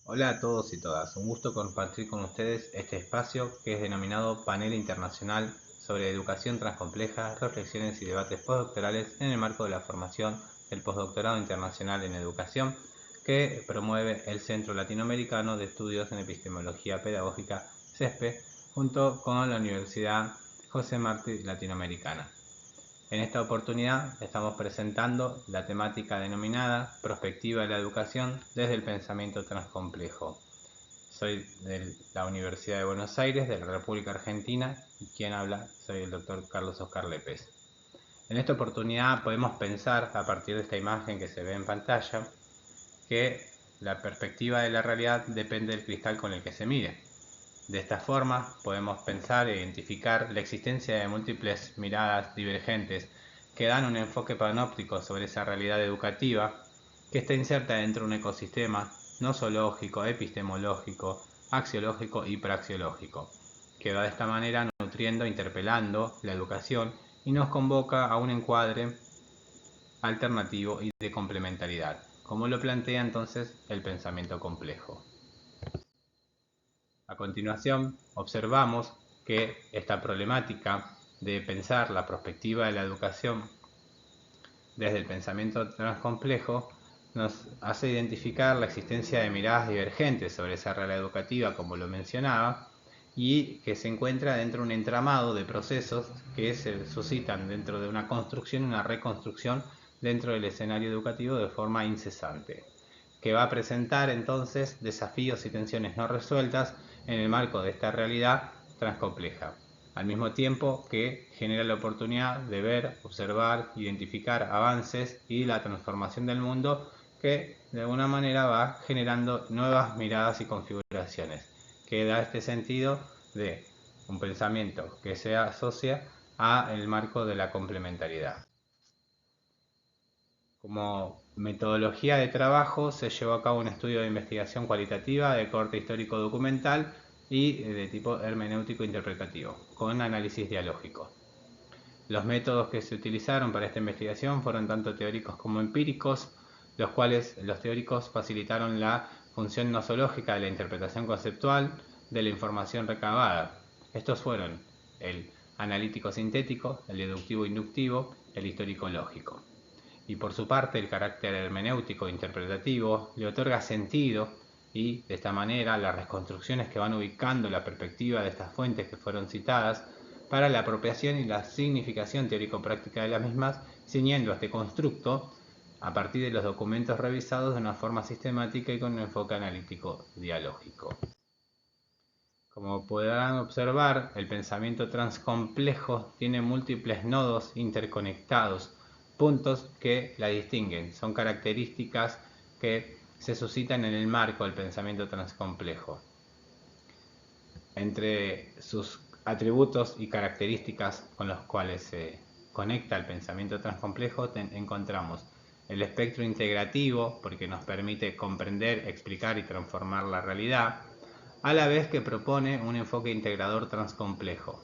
Hola a todos y todas, un gusto compartir con ustedes este espacio que es denominado Panel Internacional sobre Educación Transcompleja, Reflexiones y Debates Postdoctorales en el marco de la formación del Postdoctorado Internacional en Educación que promueve el Centro Latinoamericano de Estudios en Epistemología Pedagógica, CESPE, junto con la Universidad José Martí Latinoamericana. En esta oportunidad estamos presentando la temática denominada Prospectiva de la Educación desde el Pensamiento Transcomplejo. Soy de la Universidad de Buenos Aires, de la República Argentina, y quien habla soy el doctor Carlos Oscar Lépez. En esta oportunidad podemos pensar, a partir de esta imagen que se ve en pantalla, que la perspectiva de la realidad depende del cristal con el que se mire. De esta forma podemos pensar e identificar la existencia de múltiples miradas divergentes que dan un enfoque panóptico sobre esa realidad educativa que está inserta dentro de un ecosistema nosológico, epistemológico, axiológico y praxeológico, que va de esta manera nutriendo, interpelando la educación y nos convoca a un encuadre alternativo y de complementariedad, como lo plantea entonces el pensamiento complejo. A continuación, observamos que esta problemática de pensar la perspectiva de la educación desde el pensamiento transcomplejo nos hace identificar la existencia de miradas divergentes sobre esa realidad educativa, como lo mencionaba, y que se encuentra dentro de un entramado de procesos que se suscitan dentro de una construcción y una reconstrucción dentro del escenario educativo de forma incesante, que va a presentar entonces desafíos y tensiones no resueltas en el marco de esta realidad transcompleja, al mismo tiempo que genera la oportunidad de ver, observar, identificar avances y la transformación del mundo que de alguna manera va generando nuevas miradas y configuraciones, que da este sentido de un pensamiento que se asocia al marco de la complementariedad. Como metodología de trabajo se llevó a cabo un estudio de investigación cualitativa de corte histórico documental y de tipo hermenéutico interpretativo, con análisis dialógico. Los métodos que se utilizaron para esta investigación fueron tanto teóricos como empíricos, los cuales los teóricos facilitaron la función nosológica de la interpretación conceptual de la información recabada. Estos fueron el analítico sintético, el deductivo inductivo, el histórico lógico. Y por su parte el carácter hermenéutico interpretativo le otorga sentido y de esta manera las reconstrucciones que van ubicando la perspectiva de estas fuentes que fueron citadas para la apropiación y la significación teórico-práctica de las mismas, ciñendo a este constructo a partir de los documentos revisados de una forma sistemática y con un enfoque analítico dialógico. Como podrán observar, el pensamiento transcomplejo tiene múltiples nodos interconectados, puntos que la distinguen, son características que se suscitan en el marco del pensamiento transcomplejo. Entre sus atributos y características con los cuales se conecta el pensamiento transcomplejo encontramos el espectro integrativo, porque nos permite comprender, explicar y transformar la realidad, a la vez que propone un enfoque integrador transcomplejo.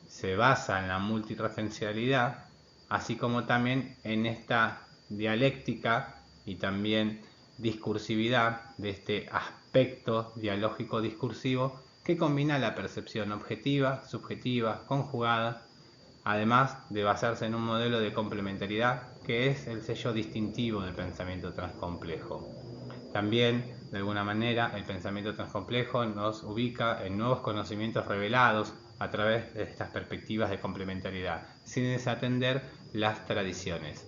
Se basa en la multireferencialidad, así como también en esta dialéctica y también discursividad de este aspecto dialógico discursivo que combina la percepción objetiva, subjetiva, conjugada, además de basarse en un modelo de complementariedad que es el sello distintivo del pensamiento transcomplejo. También, de alguna manera, el pensamiento transcomplejo nos ubica en nuevos conocimientos revelados a través de estas perspectivas de complementariedad, sin desatender las tradiciones.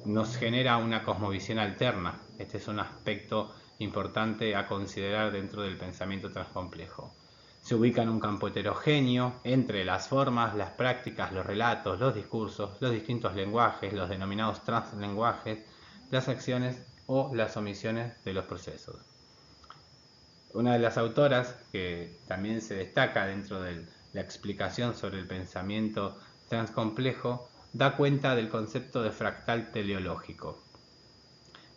Nos genera una cosmovisión alterna. Este es un aspecto importante a considerar dentro del pensamiento transcomplejo. Se ubica en un campo heterogéneo entre las formas, las prácticas, los relatos, los discursos, los distintos lenguajes, los denominados translenguajes, las acciones o las omisiones de los procesos. Una de las autoras que también se destaca dentro de la explicación sobre el pensamiento transcomplejo da cuenta del concepto de fractal teleológico.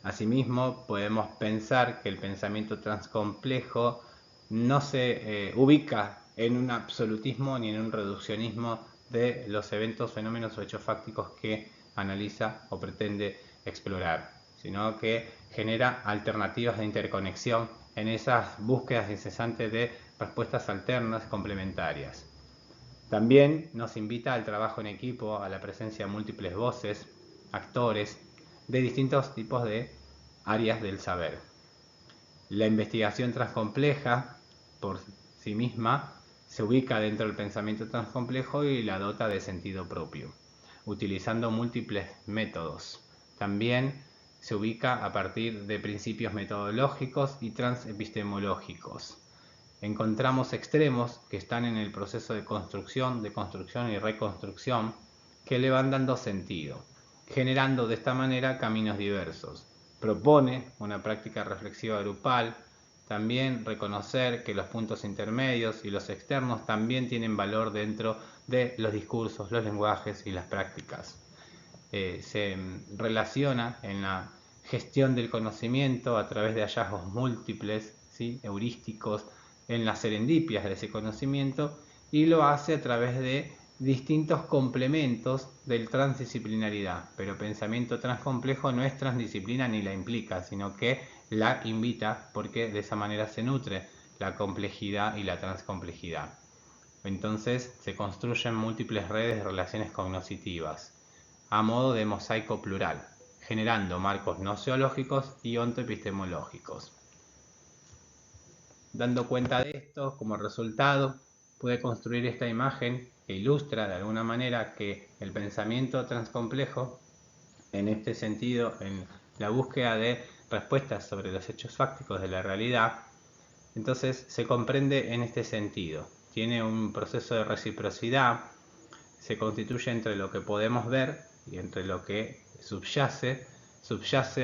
Asimismo, podemos pensar que el pensamiento transcomplejo no se ubica en un absolutismo ni en un reduccionismo de los eventos, fenómenos o hechos fácticos que analiza o pretende explorar. sino que genera alternativas de interconexión en esas búsquedas incesantes de respuestas alternas complementarias. También nos invita al trabajo en equipo, a la presencia de múltiples voces, actores, de distintos tipos de áreas del saber. La investigación transcompleja, por sí misma, se ubica dentro del pensamiento transcomplejo y la dota de sentido propio, utilizando múltiples métodos. También se ubica a partir de principios metodológicos y transepistemológicos. Encontramos extremos que están en el proceso de construcción y reconstrucción, que le van dando sentido, generando de esta manera caminos diversos. Propone una práctica reflexiva grupal, también reconocer que los puntos intermedios y los externos también tienen valor dentro de los discursos, los lenguajes y las prácticas. Se relaciona en la gestión del conocimiento a través de hallazgos múltiples, ¿sí?, heurísticos, en las serendipias de ese conocimiento, y lo hace a través de distintos complementos del transdisciplinaridad. Pero pensamiento transcomplejo no es transdisciplina ni la implica, sino que la invita, porque de esa manera se nutre la complejidad y la transcomplejidad. Entonces se construyen múltiples redes de relaciones cognoscitivas a modo de mosaico plural, generando marcos noceológicos y ontoepistemológicos. Dando cuenta de esto, como resultado, puede construir esta imagen que ilustra de alguna manera que el pensamiento transcomplejo, en este sentido, en la búsqueda de respuestas sobre los hechos fácticos de la realidad, entonces se comprende en este sentido. Tiene un proceso de reciprocidad, se constituye entre lo que podemos ver y entre lo que subyace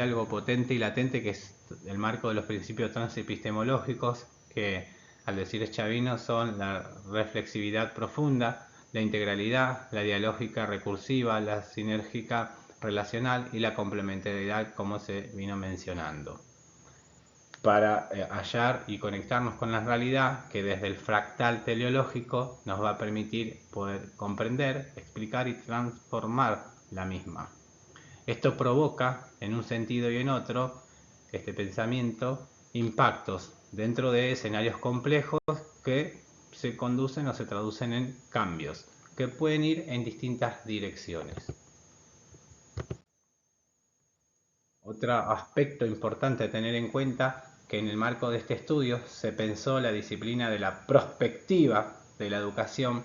algo potente y latente, que es el marco de los principios transepistemológicos, que al decir Chavino son la reflexividad profunda, la integralidad, la dialógica recursiva, la sinérgica relacional y la complementariedad, como se vino mencionando, para hallar y conectarnos con la realidad, que desde el fractal teleológico nos va a permitir poder comprender, explicar y transformar la misma. Esto provoca, en un sentido y en otro, este pensamiento, impactos dentro de escenarios complejos que se conducen o se traducen en cambios, que pueden ir en distintas direcciones. Otro aspecto importante a tener en cuenta, que en el marco de este estudio se pensó la disciplina de la prospectiva de la educación,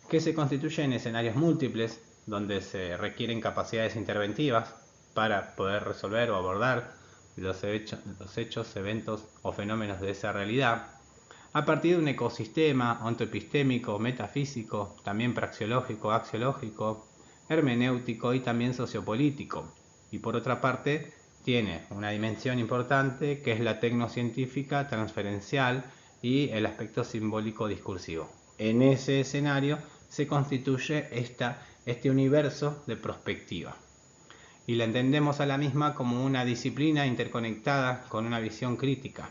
que se constituye en escenarios múltiples, donde se requieren capacidades interventivas para poder resolver o abordar los hechos, eventos o fenómenos de esa realidad, a partir de un ecosistema ontoepistémico, metafísico, también praxeológico, axiológico, hermenéutico y también sociopolítico. Y por otra parte, tiene una dimensión importante, que es la tecnocientífica, transferencial y el aspecto simbólico discursivo. En ese escenario se constituye este universo de prospectiva, y la entendemos a la misma como una disciplina interconectada con una visión crítica,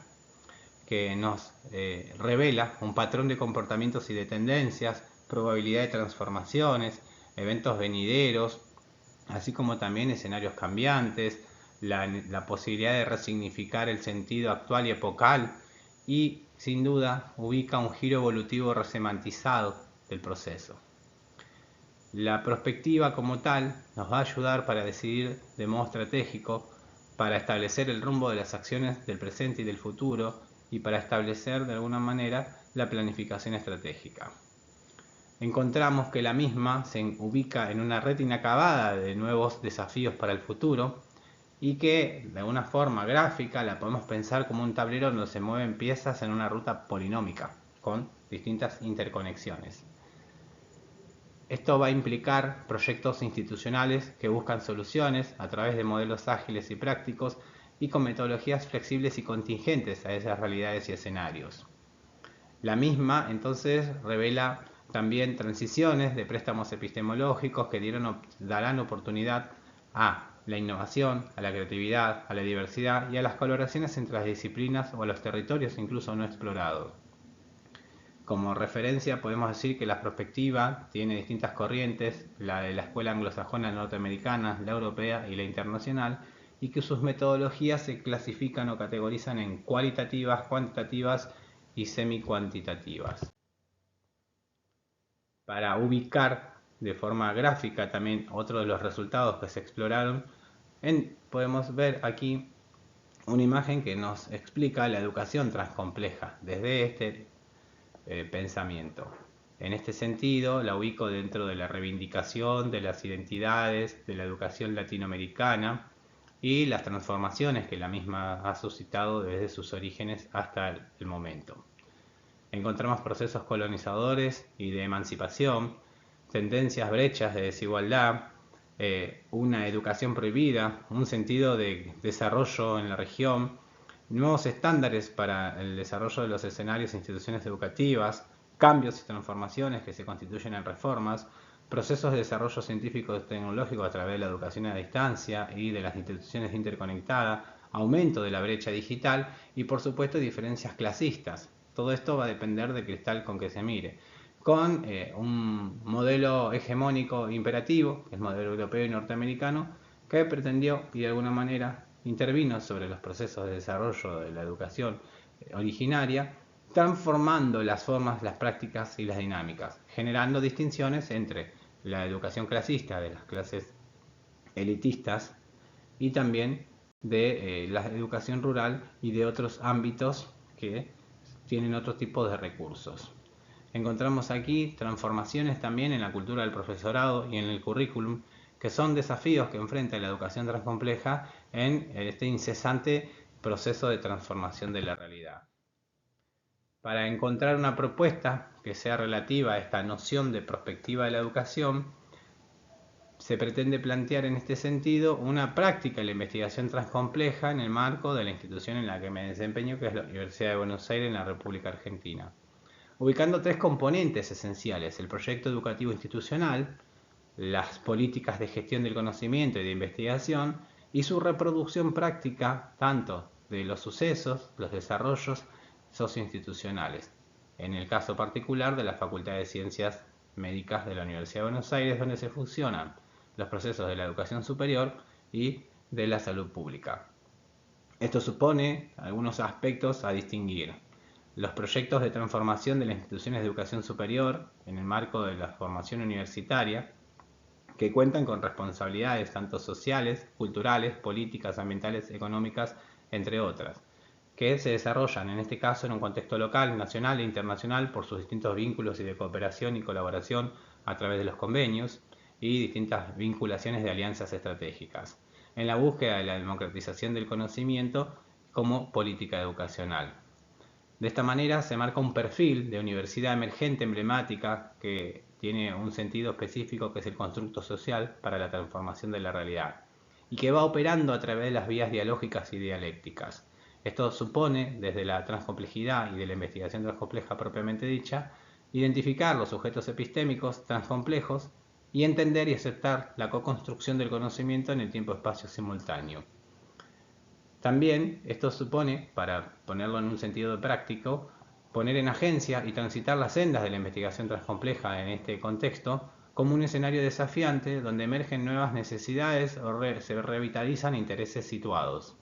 que nos revela un patrón de comportamientos y de tendencias, probabilidad de transformaciones, eventos venideros, así como también escenarios cambiantes, la posibilidad de resignificar el sentido actual y epocal, y sin duda ubica un giro evolutivo resemantizado del proceso. La prospectiva como tal nos va a ayudar para decidir de modo estratégico, para establecer el rumbo de las acciones del presente y del futuro, y para establecer de alguna manera la planificación estratégica. Encontramos que la misma se ubica en una red inacabada de nuevos desafíos para el futuro, y que de alguna forma gráfica la podemos pensar como un tablero donde se mueven piezas en una ruta polinómica con distintas interconexiones. Esto va a implicar proyectos institucionales que buscan soluciones a través de modelos ágiles y prácticos, y con metodologías flexibles y contingentes a esas realidades y escenarios. La misma entonces revela también transiciones de préstamos epistemológicos que darán oportunidad a la innovación, a la creatividad, a la diversidad y a las colaboraciones entre las disciplinas o a los territorios incluso no explorados. Como referencia podemos decir que la prospectiva tiene distintas corrientes, la de la escuela anglosajona norteamericana, la europea y la internacional, y que sus metodologías se clasifican o categorizan en cualitativas, cuantitativas y semi-cuantitativas. Para ubicar de forma gráfica también otro de los resultados que se exploraron, podemos ver aquí una imagen que nos explica la educación transcompleja desde este pensamiento. En este sentido, la ubico dentro de la reivindicación de las identidades de la educación latinoamericana y las transformaciones que la misma ha suscitado desde sus orígenes hasta el momento. Encontramos procesos colonizadores y de emancipación, tendencias, brechas de desigualdad, una educación prohibida, un sentido de desarrollo en la región, nuevos estándares para el desarrollo de los escenarios e instituciones educativas, cambios y transformaciones que se constituyen en reformas, procesos de desarrollo científico y tecnológico a través de la educación a distancia y de las instituciones interconectadas, aumento de la brecha digital y por supuesto diferencias clasistas. Todo esto va a depender del cristal con que se mire, con un modelo hegemónico imperativo, que es el modelo europeo y norteamericano, que pretendió y de alguna manera intervino sobre los procesos de desarrollo de la educación originaria, transformando las formas, las prácticas y las dinámicas, generando distinciones entre la educación clasista de las clases elitistas y también de la educación rural y de otros ámbitos que tienen otro tipo de recursos. Encontramos aquí transformaciones también en la cultura del profesorado y en el currículum, que son desafíos que enfrenta la educación transcompleja en este incesante proceso de transformación de la realidad. Para encontrar una propuesta que sea relativa a esta noción de perspectiva de la educación, se pretende plantear en este sentido una práctica de la investigación transcompleja en el marco de la institución en la que me desempeño, que es la Universidad de Buenos Aires en la República Argentina, ubicando tres componentes esenciales: el proyecto educativo institucional, las políticas de gestión del conocimiento y de investigación, y su reproducción práctica tanto de los sucesos, los desarrollos socioinstitucionales, en el caso particular de la Facultad de Ciencias Médicas de la Universidad de Buenos Aires, donde se fusionan los procesos de la educación superior y de la salud pública. Esto supone algunos aspectos a distinguir: los proyectos de transformación de las instituciones de educación superior en el marco de la formación universitaria, que cuentan con responsabilidades tanto sociales, culturales, políticas, ambientales, económicas, entre otras, que se desarrollan en este caso en un contexto local, nacional e internacional por sus distintos vínculos y de cooperación y colaboración a través de los convenios y distintas vinculaciones de alianzas estratégicas, en la búsqueda de la democratización del conocimiento como política educacional. De esta manera se marca un perfil de universidad emergente emblemática que tiene un sentido específico, que es el constructo social para la transformación de la realidad, y que va operando a través de las vías dialógicas y dialécticas. Esto supone, desde la transcomplejidad y de la investigación transcompleja propiamente dicha, identificar los sujetos epistémicos transcomplejos y entender y aceptar la co-construcción del conocimiento en el tiempo-espacio simultáneo. También esto supone, para ponerlo en un sentido práctico, poner en agencia y transitar las sendas de la investigación transcompleja en este contexto como un escenario desafiante donde emergen nuevas necesidades o se revitalizan intereses situados.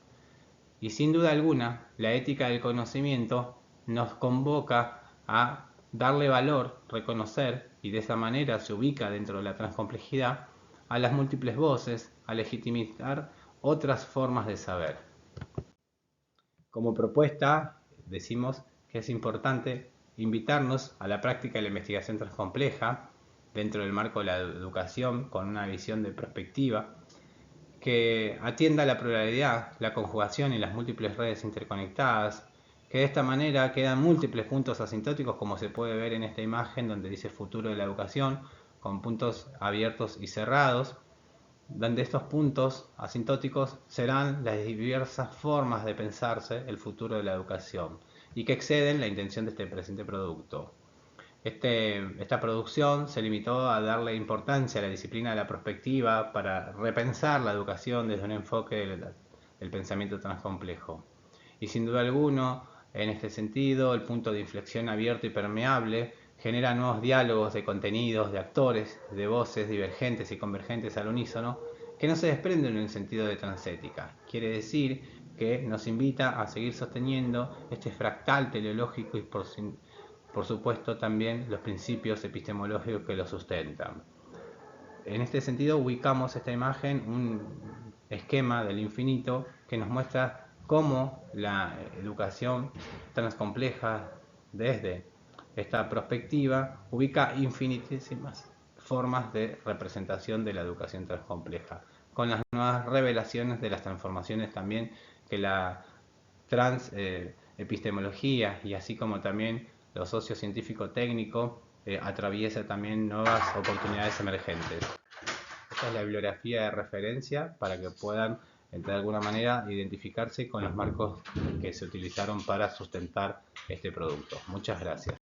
Y sin duda alguna, la ética del conocimiento nos convoca a darle valor, reconocer, y de esa manera se ubica dentro de la transcomplejidad, a las múltiples voces, a legitimizar otras formas de saber. Como propuesta, decimos que es importante invitarnos a la práctica de la investigación transcompleja dentro del marco de la educación con una visión de perspectiva que atienda la pluralidad, la conjugación y las múltiples redes interconectadas, que de esta manera quedan múltiples puntos asintóticos, como se puede ver en esta imagen donde dice futuro de la educación, con puntos abiertos y cerrados, donde estos puntos asintóticos serán las diversas formas de pensarse el futuro de la educación y que exceden la intención de este presente producto. Esta producción se limitó a darle importancia a la disciplina de la prospectiva para repensar la educación desde un enfoque del pensamiento transcomplejo. Y sin duda alguna, en este sentido, el punto de inflexión abierto y permeable genera nuevos diálogos de contenidos, de actores, de voces divergentes y convergentes al unísono, que no se desprende en el sentido de transética. Quiere decir que nos invita a seguir sosteniendo este fractal teleológico y por supuesto también los principios epistemológicos que lo sustentan. En este sentido ubicamos esta imagen, un esquema del infinito que nos muestra cómo la educación transcompleja desde esta perspectiva ubica infinitísimas formas de representación de la educación transcompleja, con las nuevas revelaciones de las transformaciones también que la epistemología y así como también lo sociocientífico-técnico atraviesa también nuevas oportunidades emergentes. Esta es la bibliografía de referencia para que puedan de alguna manera identificarse con los marcos que se utilizaron para sustentar este producto. Muchas gracias.